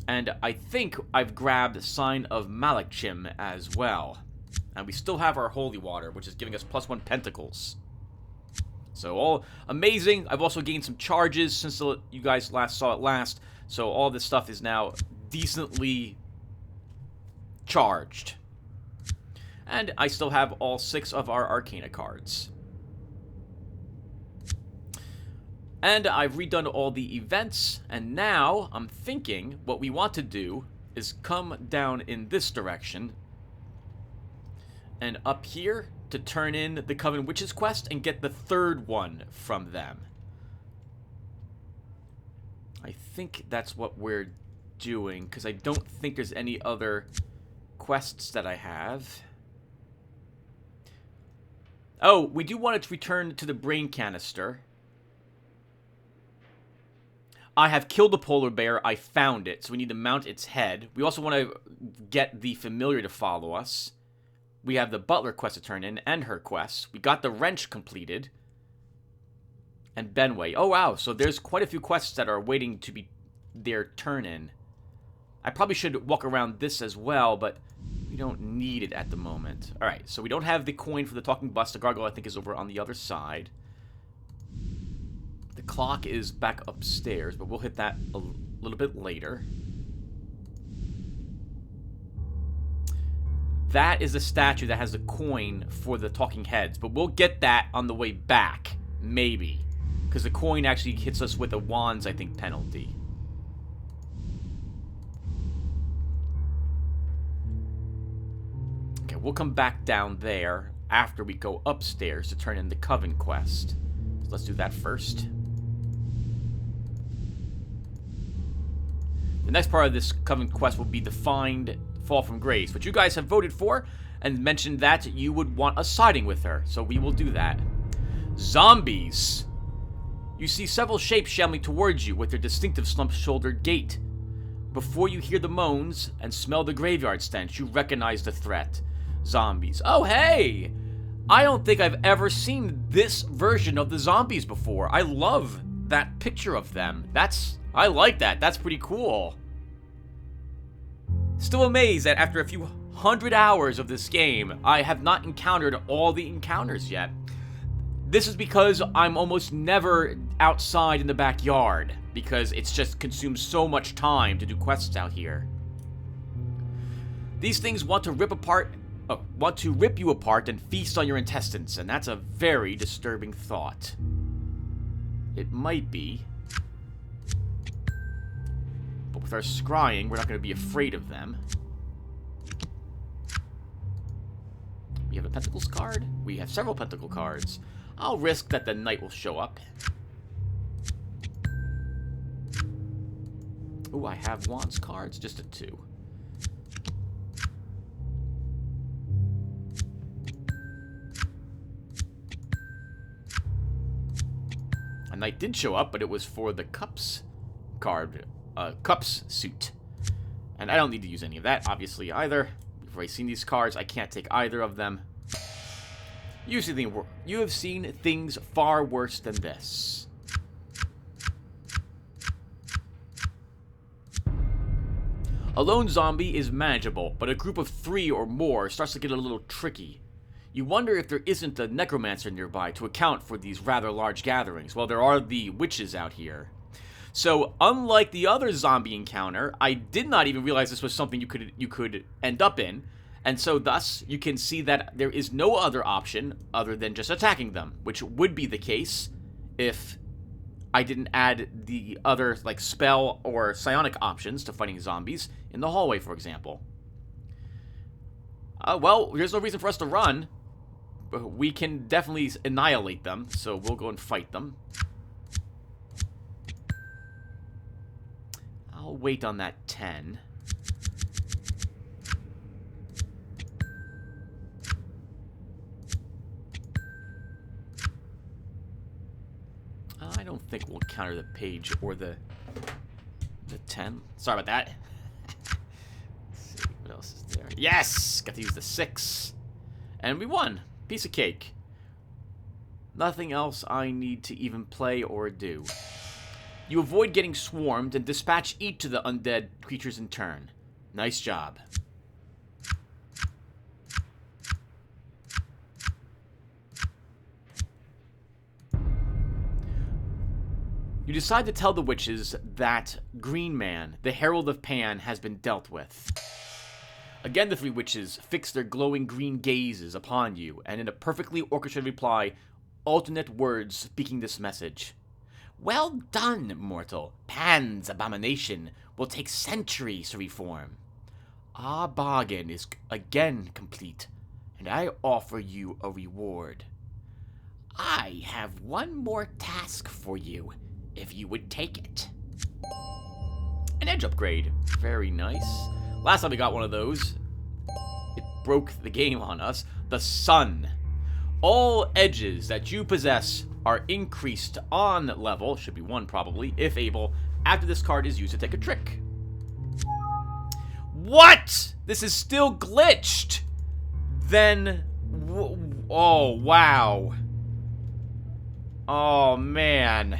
and I think I've grabbed Sign of Malakchim as well. And we still have our Holy Water, which is giving us +1 Pentacles. So all amazing. I've also gained some charges since you guys last saw it last, so all this stuff is now decently charged. And I still have all 6 of our Arcana cards. And I've redone all the events, and now I'm thinking what we want to do is come down in this direction and up here to turn in the Coven Witches quest and get the 3rd one from them. I think that's what we're doing, because I don't think there's any other quests that I have. Oh, we do want to return to the Brain Canister. I have killed the polar bear. I found it, so we need to mount its head. We also want to get the familiar to follow us. We have the butler quest to turn in, and her quest. We got the wrench completed. And Benway. Oh, wow. So there's quite a few quests that are waiting to be their turn in. I probably should walk around this as well, but We don't need it at the moment. Alright, so we don't have the coin for the talking bus. The gargoyle, I think, is over on the other side. The clock is back upstairs, but we'll hit that a little bit later. That is the statue that has the coin for the talking heads, but we'll get that on the way back, maybe. Because the coin actually hits us with a wands, I think, penalty. Okay, we'll come back down there after we go upstairs to turn in the Coven quest. So let's do that first. The next part of this Coven quest will be to find Fall from Grace, which you guys have voted for and mentioned that you would want a siding with her, so we will do that. Zombies! You see several shapes shambling towards you with their distinctive slump-shouldered gait. Before you hear the moans and smell the graveyard stench, you recognize the threat. Zombies. Oh, hey! I don't think I've ever seen this version of the zombies before. I love that picture of them. I like that. That's pretty cool. Still amazed that after a few hundred hours of this game, I have not encountered all the encounters yet. This is because I'm almost never outside in the backyard, because it's just consumes so much time to do quests out here. These things want to rip you apart and feast on your intestines, and that's a very disturbing thought. It might be. But with our scrying, we're not going to be afraid of them. We have a Pentacles card. We have several Pentacle cards. I'll risk that the Knight will show up. Ooh, I have Wands cards. Just a 2. A Knight did show up, but it was for the Cups card. Cups suit. And I don't need to use any of that, obviously, either. We've already seen these cards. I can't take either of them. You have seen things far worse than this. A lone zombie is manageable, but a group of 3 or more starts to get a little tricky. You wonder if there isn't a necromancer nearby to account for these rather large gatherings. Well, there are the witches out here. So, unlike the other zombie encounter, I did not even realize this was something you could end up in. And so, thus, you can see that there is no other option other than just attacking them, which would be the case if I didn't add the other, like, spell or psionic options to fighting zombies in the hallway, for example. Well, there's no reason for us to run. We can definitely annihilate them, so we'll go and fight them. I'll wait on that 10. I don't think we'll counter the page or the 10. Sorry about that. Let's see, what else is there? Yes! Got to use the 6. And we won. Piece of cake. Nothing else I need to even play or do. You avoid getting swarmed and dispatch each of the undead creatures in turn. Nice job. You decide to tell the witches that Green Man, the Herald of Pan, has been dealt with. Again, the 3 witches fix their glowing green gazes upon you, and in a perfectly orchestrated reply, alternate words speaking this message. Well done, mortal. Pan's abomination will take centuries to reform. Our bargain is again complete, and I offer you a reward. I have one more task for you, if you would take it. An edge upgrade. Very nice. Last time we got one of those, it broke the game on us. The sun. All edges that you possess are increased on level, should be 1 probably, if able, after this card is used to take a trick. What? This is still glitched. Then, oh, wow. Oh, man.